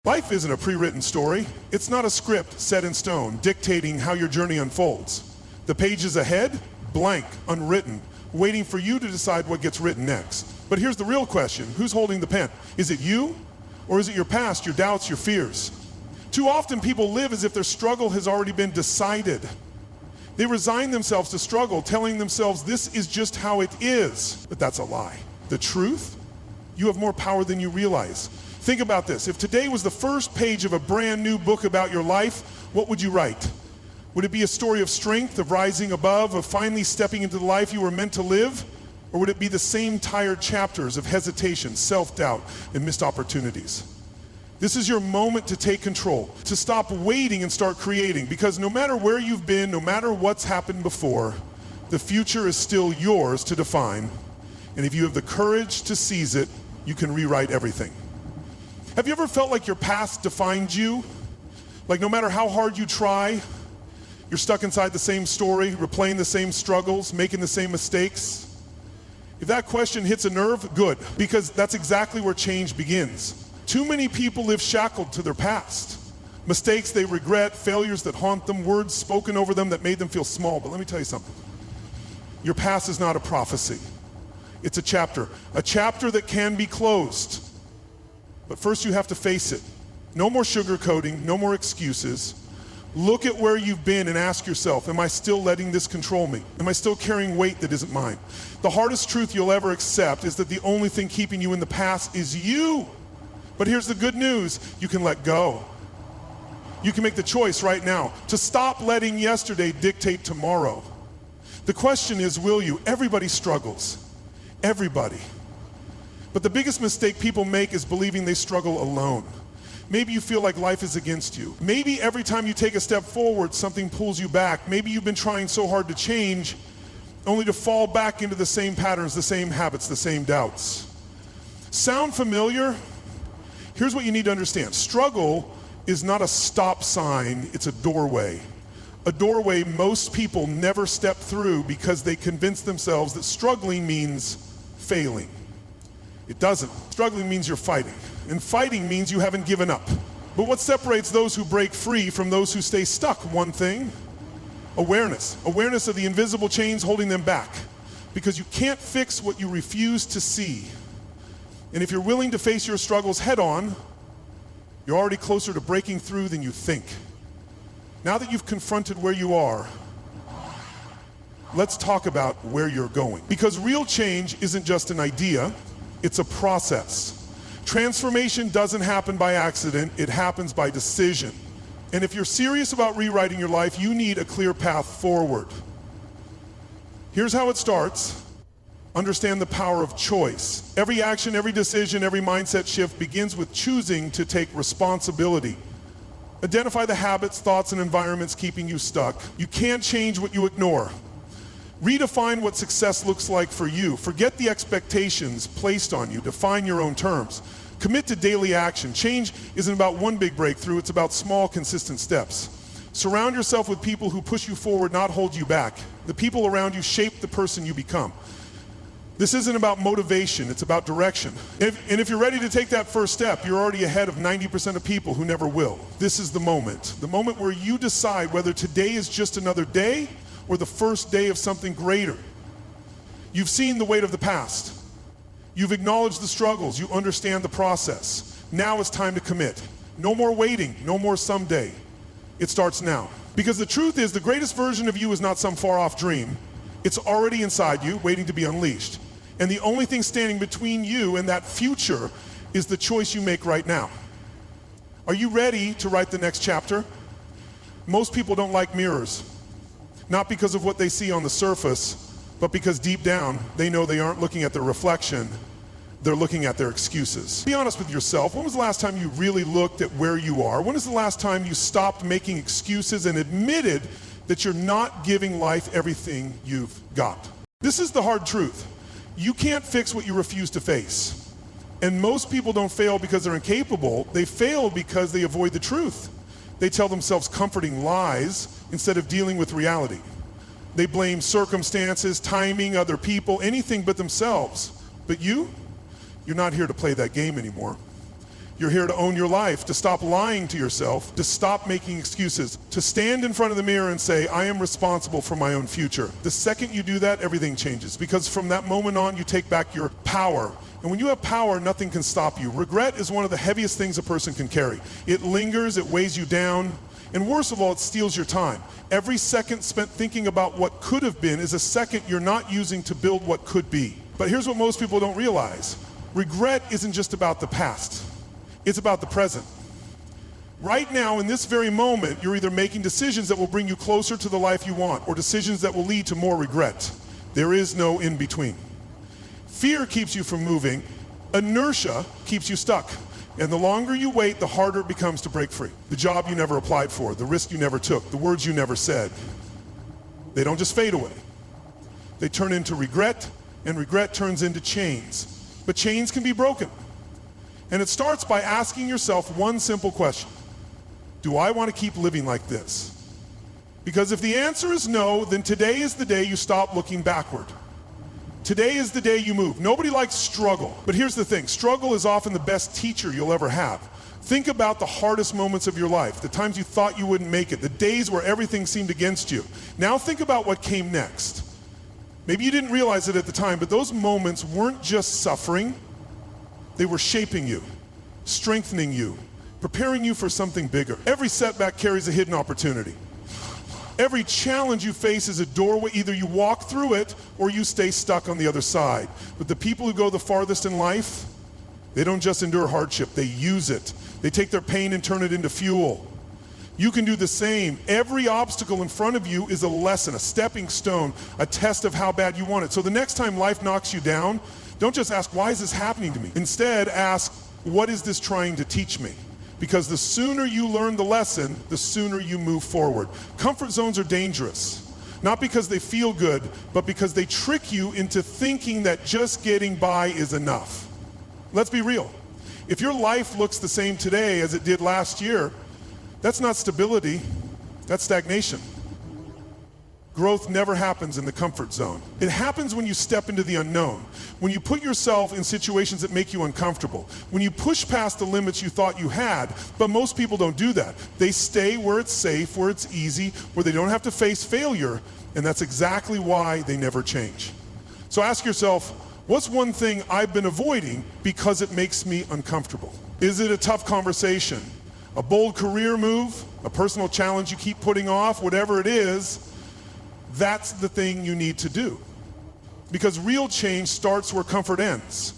Life isn't a pre-written story. It's not a script set in stone dictating how your journey unfolds. The pages ahead, blank, unwritten, waiting for you to decide what gets written next. But here's the real question. Who's holding the pen? Is it you? Or is it your past, your doubts, your fears? Too often people live as if their struggle has already been decided. They resign themselves to struggle, telling themselves this is just how it is. But that's a lie. The truth? You have more power than you realize. Think about this. If today was the first page of a brand new book about your life, what would you write? Would it be a story of strength, of rising above, of finally stepping into the life you were meant to live? Or would it be the same tired chapters of hesitation, self-doubt, and missed opportunities? This is your moment to take control, to stop waiting and start creating, because no matter where you've been, no matter what's happened before, the future is still yours to define. And if you have the courage to seize it, you can rewrite everything. Have you ever felt like your past defined you? Like no matter how hard you try, you're stuck inside the same story, replaying the same struggles, making the same mistakes? If that question hits a nerve, good, because that's exactly where change begins. Too many people live shackled to their past. Mistakes they regret, failures that haunt them, words spoken over them that made them feel small. But let me tell you something. Your past is not a prophecy. It's a chapter that can be closed. But first you have to face it. No more sugarcoating, no more excuses. Look at where you've been and ask yourself, am I still letting this control me? Am I still carrying weight that isn't mine? The hardest truth you'll ever accept is that the only thing keeping you in the past is you. But here's the good news, you can let go. You can make the choice right now to stop letting yesterday dictate tomorrow. The question is, will you? Everybody struggles. Everybody. But the biggest mistake people make is believing they struggle alone. Maybe you feel like life is against you. Maybe every time you take a step forward, something pulls you back. Maybe you've been trying so hard to change, only to fall back into the same patterns, the same habits, the same doubts. Sound familiar? Here's what you need to understand. Struggle is not a stop sign, it's a doorway. A doorway most people never step through because they convince themselves that struggling means failing. It doesn't. Struggling means you're fighting. And fighting means you haven't given up. But what separates those who break free from those who stay stuck? One thing: awareness. Awareness of the invisible chains holding them back. Because you can't fix what you refuse to see. And if you're willing to face your struggles head on, you're already closer to breaking through than you think. Now that you've confronted where you are, let's talk about where you're going. Because real change isn't just an idea, it's a process. Transformation doesn't happen by accident, it happens by decision. And if you're serious about rewriting your life, you need a clear path forward. Here's how it starts. Understand the power of choice. Every action, every decision, every mindset shift begins with choosing to take responsibility. Identify the habits, thoughts, and environments keeping you stuck. You can't change what you ignore. Redefine what success looks like for you. Forget the expectations placed on you. Define your own terms. Commit to daily action. Change isn't about one big breakthrough, it's about small, consistent steps. Surround yourself with people who push you forward, not hold you back. The people around you shape the person you become. This isn't about motivation, it's about direction. And if you're ready to take that first step, you're already ahead of 90% of people who never will. This is the moment where you decide whether today is just another day or the first day of something greater. You've seen the weight of the past. You've acknowledged the struggles. You understand the process. Now it's time to commit. No more waiting, no more someday. It starts now. Because the truth is, the greatest version of you is not some far-off dream. It's already inside you, waiting to be unleashed. And the only thing standing between you and that future is the choice you make right now. Are you ready to write the next chapter? Most people don't like mirrors. Not because of what they see on the surface, but because deep down, they know they aren't looking at their reflection, they're looking at their excuses. Be honest with yourself. When was the last time you really looked at where you are? When was the last time you stopped making excuses and admitted that you're not giving life everything you've got? This is the hard truth. You can't fix what you refuse to face. And most people don't fail because they're incapable. They fail because they avoid the truth. They tell themselves comforting lies instead of dealing with reality. They blame circumstances, timing, other people, anything but themselves. But you're not here to play that game anymore. You're here to own your life, to stop lying to yourself, to stop making excuses, to stand in front of the mirror and say, I am responsible for my own future. The second you do that, everything changes, because from that moment on, you take back your power. And when you have power, nothing can stop you. Regret is one of the heaviest things a person can carry. It lingers, it weighs you down, and worst of all, it steals your time. Every second spent thinking about what could have been is a second you're not using to build what could be. But here's what most people don't realize. Regret isn't just about the past. It's about the present. Right now, in this very moment, you're either making decisions that will bring you closer to the life you want, or decisions that will lead to more regret. There is no in between. Fear keeps you from moving. Inertia keeps you stuck. And the longer you wait, the harder it becomes to break free. The job you never applied for, the risk you never took, the words you never said. They don't just fade away. They turn into regret, and regret turns into chains. But chains can be broken. And it starts by asking yourself one simple question. Do I want to keep living like this? Because if the answer is no, then today is the day you stop looking backward. Today is the day you move. Nobody likes struggle. But here's the thing. Struggle is often the best teacher you'll ever have. Think about the hardest moments of your life, the times you thought you wouldn't make it, the days where everything seemed against you. Now think about what came next. Maybe you didn't realize it at the time, but those moments weren't just suffering. They were shaping you, strengthening you, preparing you for something bigger. Every setback carries a hidden opportunity. Every challenge you face is a doorway. Either you walk through it or you stay stuck on the other side. But the people who go the farthest in life, they don't just endure hardship, they use it. They take their pain and turn it into fuel. You can do the same. Every obstacle in front of you is a lesson, a stepping stone, a test of how bad you want it. So the next time life knocks you down, don't just ask, why is this happening to me? Instead, ask, what is this trying to teach me? Because the sooner you learn the lesson, the sooner you move forward. Comfort zones are dangerous, not because they feel good, but because they trick you into thinking that just getting by is enough. Let's be real. If your life looks the same today as it did last year, that's not stability, that's stagnation. Growth never happens in the comfort zone. It happens when you step into the unknown, when you put yourself in situations that make you uncomfortable, when you push past the limits you thought you had, but most people don't do that. They stay where it's safe, where it's easy, where they don't have to face failure, and that's exactly why they never change. So ask yourself, what's one thing I've been avoiding because it makes me uncomfortable? Is it a tough conversation, a bold career move, a personal challenge you keep putting off? Whatever it is, that's the thing you need to do. Because real change starts where comfort ends.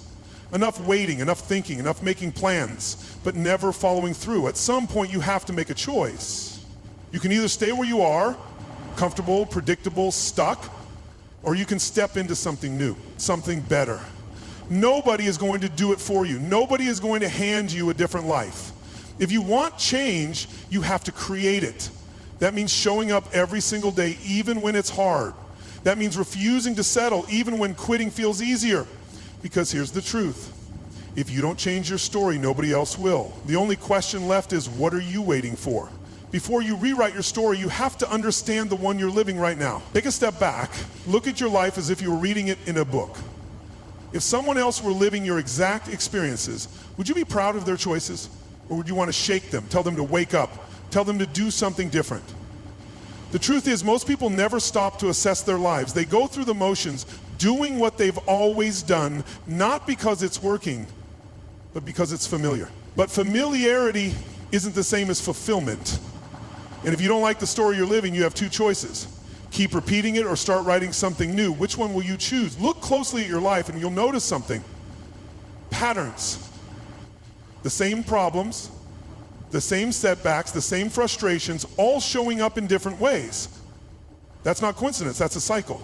Enough waiting, enough thinking, enough making plans, but never following through. At some point you have to make a choice. You can either stay where you are, comfortable, predictable, stuck, or you can step into something new, something better. Nobody is going to do it for you. Nobody is going to hand you a different life. If you want change, you have to create it. That means showing up every single day, even when it's hard. That means refusing to settle, even when quitting feels easier. Because here's the truth. If you don't change your story, nobody else will. The only question left is, what are you waiting for? Before you rewrite your story, you have to understand the one you're living right now. Take a step back. Look at your life as if you were reading it in a book. If someone else were living your exact experiences, would you be proud of their choices? Or would you want to shake them, tell them to wake up? Tell them to do something different. The truth is, most people never stop to assess their lives. They go through the motions, doing what they've always done, not because it's working, but because it's familiar. But familiarity isn't the same as fulfillment. And if you don't like the story you're living, you have two choices. Keep repeating it or start writing something new. Which one will you choose? Look closely at your life and you'll notice something. Patterns. The same problems, the same setbacks, the same frustrations, all showing up in different ways. That's not coincidence, that's a cycle.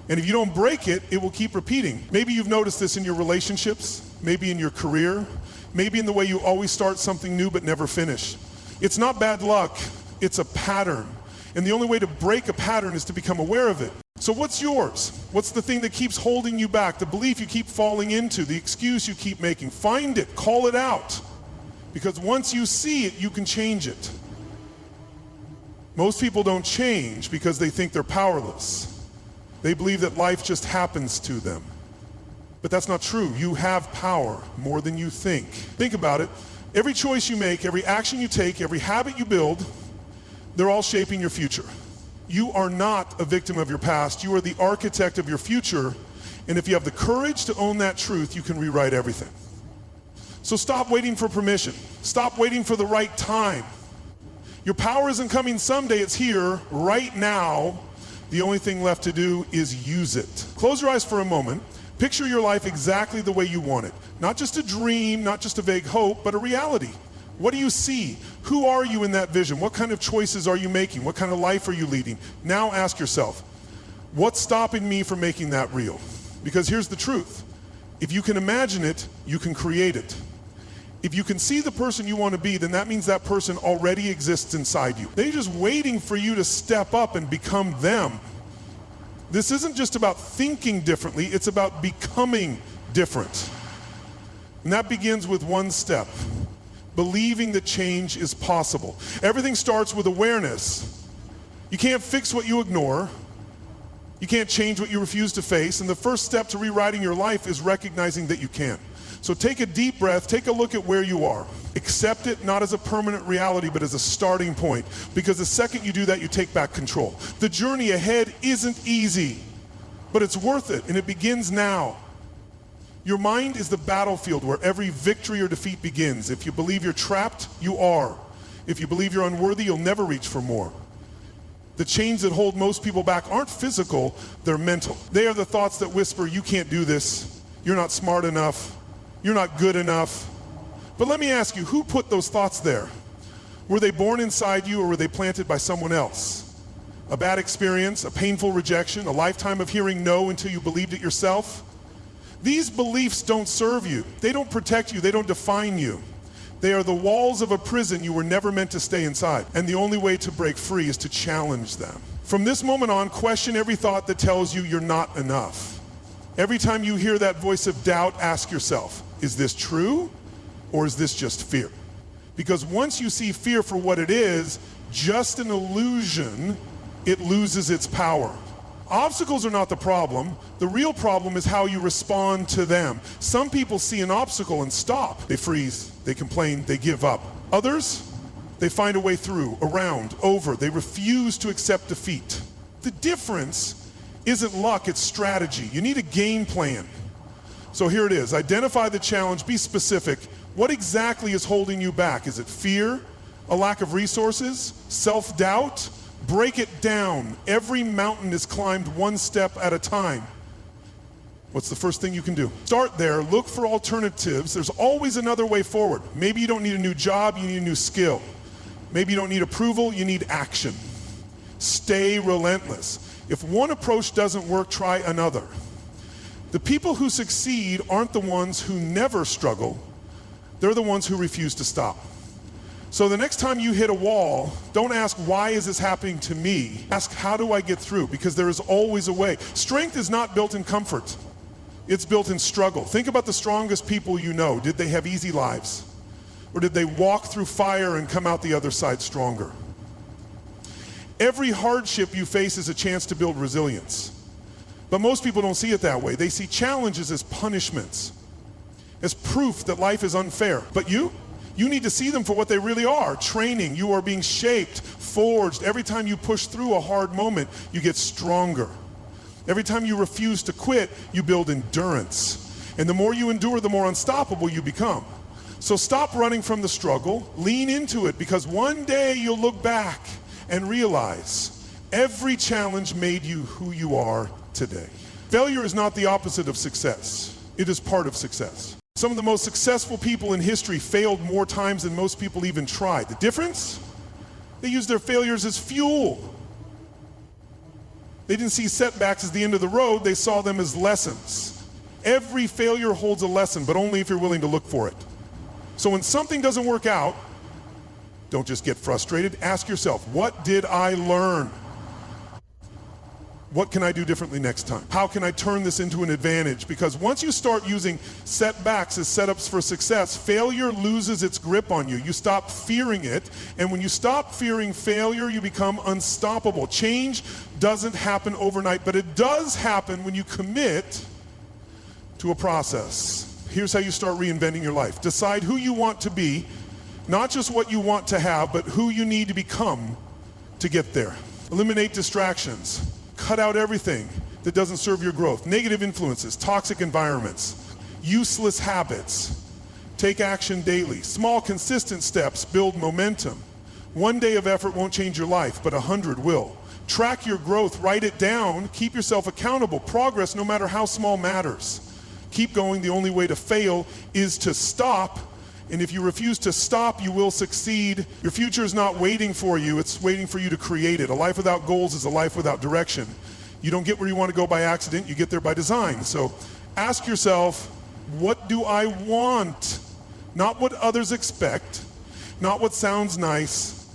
And if you don't break it, it will keep repeating. Maybe you've noticed this in your relationships, maybe in your career, maybe in the way you always start something new but never finish. It's not bad luck, it's a pattern. And the only way to break a pattern is to become aware of it. So what's yours? What's the thing that keeps holding you back? The belief you keep falling into, the excuse you keep making? Find it, call it out. Because once you see it, you can change it. Most people don't change because they think they're powerless. They believe that life just happens to them. But that's not true. You have power more than you think. Think about it. Every choice you make, every action you take, every habit you build, they're all shaping your future. You are not a victim of your past. You are the architect of your future. And if you have the courage to own that truth, you can rewrite everything. So stop waiting for permission. Stop waiting for the right time. Your power isn't coming someday, it's here right now. The only thing left to do is use it. Close your eyes for a moment. Picture your life exactly the way you want it. Not just a dream, not just a vague hope, but a reality. What do you see? Who are you in that vision? What kind of choices are you making? What kind of life are you leading? Now ask yourself, what's stopping me from making that real? Because here's the truth. If you can imagine it, you can create it. If you can see the person you want to be, then that means that person already exists inside you. They're just waiting for you to step up and become them. This isn't just about thinking differently, it's about becoming different. And that begins with one step, believing that change is possible. Everything starts with awareness. You can't fix what you ignore. You can't change what you refuse to face. And the first step to rewriting your life is recognizing that you can. So take a deep breath, take a look at where you are. Accept it not as a permanent reality, but as a starting point. Because the second you do that, you take back control. The journey ahead isn't easy, but it's worth it, and it begins now. Your mind is the battlefield where every victory or defeat begins. If you believe you're trapped, you are. If you believe you're unworthy, you'll never reach for more. The chains that hold most people back aren't physical, they're mental. They are the thoughts that whisper, you can't do this, you're not smart enough, you're not good enough. But let me ask you, who put those thoughts there? Were they born inside you or were they planted by someone else? A bad experience, a painful rejection, a lifetime of hearing no until you believed it yourself? These beliefs don't serve you. They don't protect you. They don't define you. They are the walls of a prison you were never meant to stay inside. And the only way to break free is to challenge them. From this moment on, question every thought that tells you you're not enough. Every time you hear that voice of doubt, ask yourself, is this true or is this just fear? Because once you see fear for what it is, just an illusion, it loses its power. Obstacles are not the problem. The real problem is how you respond to them. Some people see an obstacle and stop. They freeze, they complain, they give up. Others, they find a way through, around, over. They refuse to accept defeat. The difference isn't luck, it's strategy. You need a game plan. So here it is. Identify the challenge, be specific. What exactly is holding you back? Is it fear, a lack of resources, self-doubt? Break it down. Every mountain is climbed one step at a time. What's the first thing you can do? Start there, look for alternatives. There's always another way forward. Maybe you don't need a new job, you need a new skill. Maybe you don't need approval, you need action. Stay relentless. If one approach doesn't work, try another. The people who succeed aren't the ones who never struggle. They're the ones who refuse to stop. So the next time you hit a wall, don't ask, why is this happening to me? Ask, how do I get through? Because there is always a way. Strength is not built in comfort. It's built in struggle. Think about the strongest people you know. Did they have easy lives? Or did they walk through fire and come out the other side stronger? Every hardship you face is a chance to build resilience. But most people don't see it that way. They see challenges as punishments, as proof that life is unfair. But you need to see them for what they really are. Training. You are being shaped, forged. Every time you push through a hard moment, you get stronger. Every time you refuse to quit, you build endurance. And the more you endure, the more unstoppable you become. So stop running from the struggle. Lean into it, because one day you'll look back and realize every challenge made you who you are today. Failure is not the opposite of success. It is part of success. Some of the most successful people in history failed more times than most people even tried. The difference? They used their failures as fuel. They didn't see setbacks as the end of the road, they saw them as lessons. Every failure holds a lesson, but only if you're willing to look for it. So when something doesn't work out, don't just get frustrated. Ask yourself, what did I learn? What can I do differently next time? How can I turn this into an advantage? Because once you start using setbacks as setups for success, failure loses its grip on you. You stop fearing it, and when you stop fearing failure, you become unstoppable. Change doesn't happen overnight, but it does happen when you commit to a process. Here's how you start reinventing your life. Decide who you want to be, not just what you want to have, but who you need to become to get there. Eliminate distractions. Cut out everything that doesn't serve your growth. Negative influences, toxic environments, useless habits. Take action daily. Small, consistent steps build momentum. One day of effort won't change your life, but 100 will. Track your growth, write it down, keep yourself accountable. Progress, no matter how small, matters. Keep going. The only way to fail is to stop. And if you refuse to stop, you will succeed. Your future is not waiting for you, it's waiting for you to create it. A life without goals is a life without direction. You don't get where you want to go by accident, you get there by design. So ask yourself, what do I want? Not what others expect, not what sounds nice.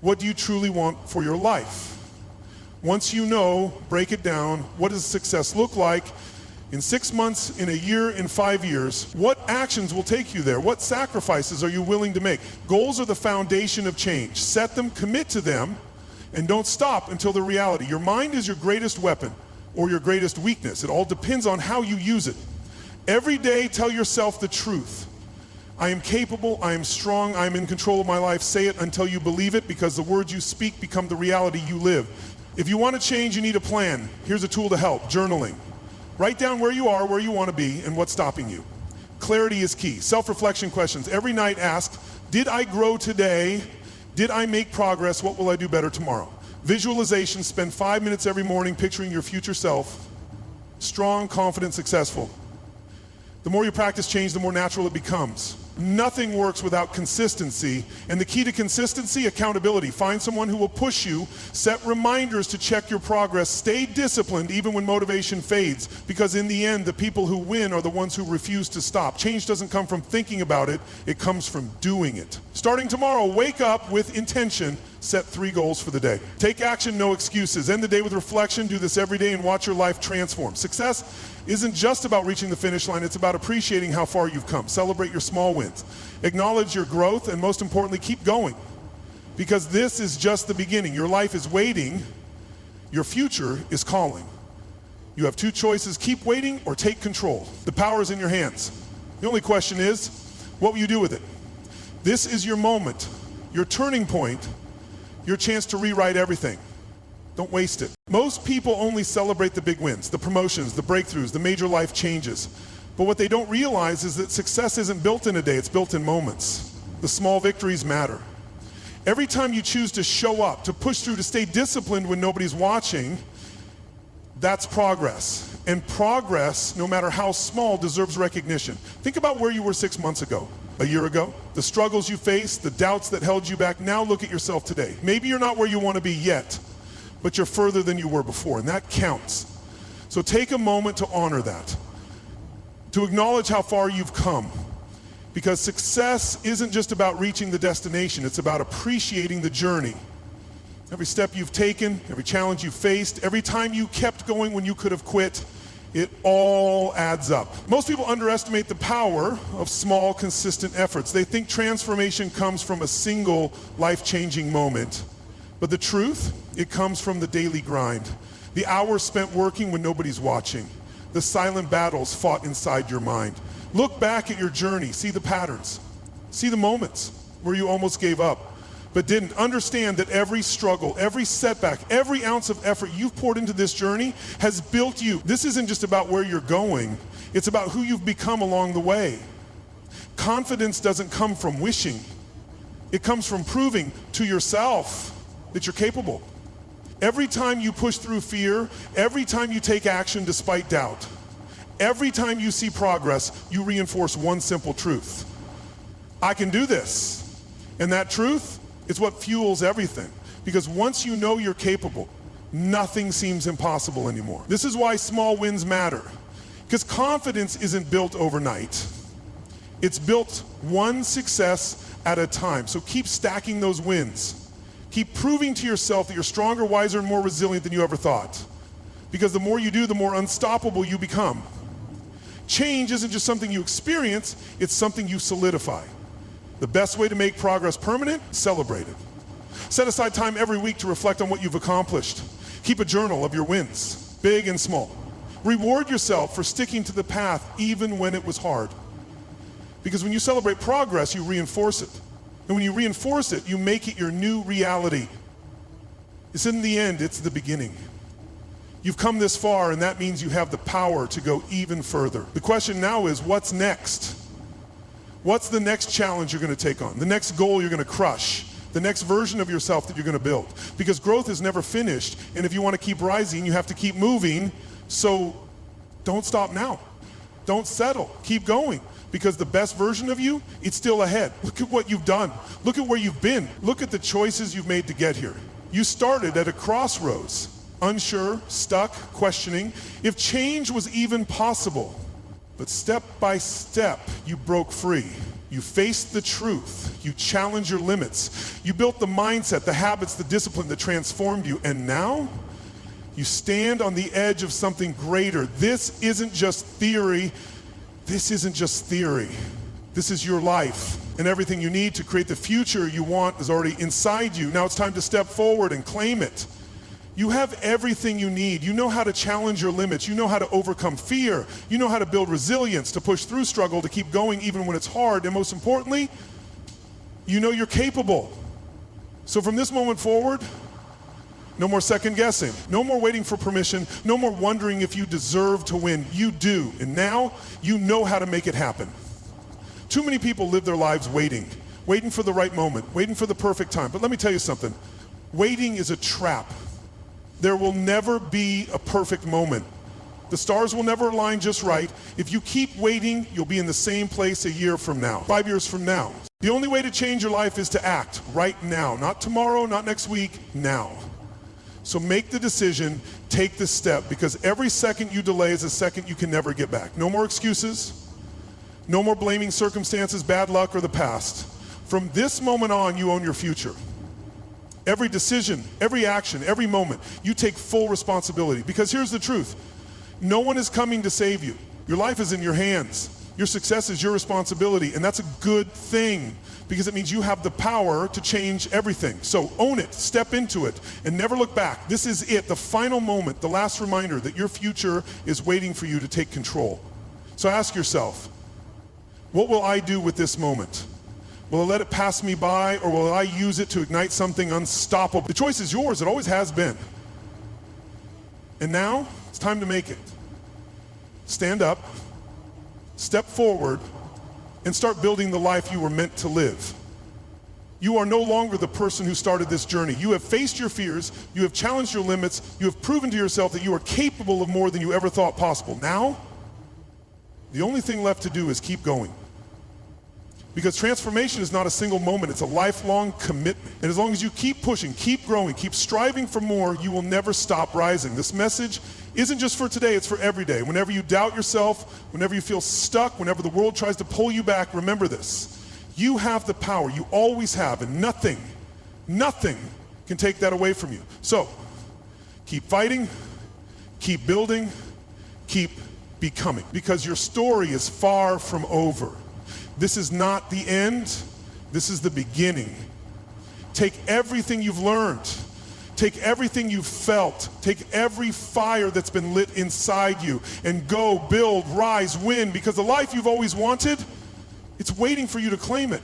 What do you truly want for your life? Once you know, break it down. What does success look like? In 6 months, in a year, in 5 years, what actions will take you there? What sacrifices are you willing to make? Goals are the foundation of change. Set them, commit to them, and don't stop until they're reality. Your mind is your greatest weapon or your greatest weakness. It all depends on how you use it. Every day, tell yourself the truth. I am capable, I am strong, I am in control of my life. Say it until you believe it, because the words you speak become the reality you live. If you want to change, you need a plan. Here's a tool to help: journaling. Write down where you are, where you want to be, and what's stopping you. Clarity is key. Self-reflection questions. Every night ask, did I grow today? Did I make progress? What will I do better tomorrow? Visualization. Spend 5 minutes every morning picturing your future self. Strong, confident, successful. The more you practice change, the more natural it becomes. Nothing works without consistency, and the key to consistency, accountability. Find someone who will push you, set reminders to check your progress, stay disciplined even when motivation fades, because in the end, the people who win are the ones who refuse to stop. Change doesn't come from thinking about it, it comes from doing it. Starting tomorrow, wake up with intention, set 3 goals for the day. Take action, no excuses. End the day with reflection, do this every day, and watch your life transform. Success isn't just about reaching the finish line, it's about appreciating how far you've come. Celebrate your small wins. Acknowledge your growth, and most importantly, keep going. Because this is just the beginning. Your life is waiting, your future is calling. You have 2 choices: keep waiting or take control. The power is in your hands. The only question is, what will you do with it? This is your moment, your turning point, your chance to rewrite everything. Don't waste it. Most people only celebrate the big wins, the promotions, the breakthroughs, the major life changes. But what they don't realize is that success isn't built in a day, it's built in moments. The small victories matter. Every time you choose to show up, to push through, to stay disciplined when nobody's watching, that's progress. And progress, no matter how small, deserves recognition. Think about where you were 6 months ago, a year ago, the struggles you faced, the doubts that held you back. Now look at yourself today. Maybe you're not where you want to be yet, but you're further than you were before, and that counts. So take a moment to honor that, to acknowledge how far you've come, because success isn't just about reaching the destination, it's about appreciating the journey. Every step you've taken, every challenge you faced, every time you kept going when you could have quit, it all adds up. Most people underestimate the power of small, consistent efforts. They think transformation comes from a single life-changing moment. But the truth, it comes from the daily grind. The hours spent working when nobody's watching. The silent battles fought inside your mind. Look back at your journey, see the patterns. See the moments where you almost gave up, but didn't. Understand that every struggle, every setback, every ounce of effort you've poured into this journey has built you. This isn't just about where you're going, it's about who you've become along the way. Confidence doesn't come from wishing. It comes from proving to yourself that you're capable. Every time you push through fear, every time you take action despite doubt, every time you see progress, you reinforce one simple truth: I can do this. And that truth is what fuels everything. Because once you know you're capable, nothing seems impossible anymore. This is why small wins matter. Because confidence isn't built overnight. It's built one success at a time. So keep stacking those wins. Keep proving to yourself that you're stronger, wiser, and more resilient than you ever thought. Because the more you do, the more unstoppable you become. Change isn't just something you experience, it's something you solidify. The best way to make progress permanent, celebrate it. Set aside time every week to reflect on what you've accomplished. Keep a journal of your wins, big and small. Reward yourself for sticking to the path even when it was hard. Because when you celebrate progress, you reinforce it. And when you reinforce it, you make it your new reality. It's in the end, it's the beginning. You've come this far, and that means you have the power to go even further. The question now is, what's next? What's the next challenge you're going to take on? The next goal you're going to crush? The next version of yourself that you're going to build? Because growth is never finished, and if you want to keep rising, you have to keep moving. So don't stop now. Don't settle. Keep going. Because the best version of you, it's still ahead. Look at what you've done. Look at where you've been. Look at the choices you've made to get here. You started at a crossroads. Unsure, stuck, questioning if change was even possible. But step by step, you broke free. You faced the truth. You challenged your limits. You built the mindset, the habits, the discipline that transformed you. And now, you stand on the edge of something greater. This isn't just theory. This isn't just theory. This is your life. And everything you need to create the future you want is already inside you. Now it's time to step forward and claim it. You have everything you need. You know how to challenge your limits. You know how to overcome fear. You know how to build resilience, to push through struggle, to keep going even when it's hard. And most importantly, you know you're capable. So from this moment forward, no more second guessing. No more waiting for permission. No more wondering if you deserve to win. You do. And now you know how to make it happen. Too many people live their lives waiting for the right moment, waiting for the perfect time. But let me tell you something. Waiting is a trap. There will never be a perfect moment. The stars will never align just right. If you keep waiting, you'll be in the same place a year from now, 5 years from now. The only way to change your life is to act right now. Not tomorrow, not next week, now. So make the decision, take the step, because every second you delay is a second you can never get back. No more excuses. No more blaming circumstances, bad luck, or the past. From this moment on, you own your future. Every decision, every action, every moment, you take full responsibility. Because here's the truth. No one is coming to save you. Your life is in your hands. Your success is your responsibility, and that's a good thing because it means you have the power to change everything. So own it, step into it, and never look back. This is it, the final moment, the last reminder that your future is waiting for you to take control. So ask yourself, what will I do with this moment? Will I let it pass me by, or will I use it to ignite something unstoppable? The choice is yours. It always has been. And now, it's time to make it. Stand up, step forward, and start building the life you were meant to live. You are no longer the person who started this journey. You have faced your fears, you have challenged your limits, you have proven to yourself that you are capable of more than you ever thought possible. Now, the only thing left to do is keep going. Because transformation is not a single moment, it's a lifelong commitment. And as long as you keep pushing, keep growing, keep striving for more, you will never stop rising. This message isn't just for today, it's for every day. Whenever you doubt yourself, whenever you feel stuck, whenever the world tries to pull you back, remember this. You have the power, you always have, and nothing can take that away from you. So, keep fighting, keep building, keep becoming. Because your story is far from over. This is not the end, this is the beginning. Take everything you've learned, take everything you've felt, take every fire that's been lit inside you, and go, build, rise, win, because the life you've always wanted, it's waiting for you to claim it.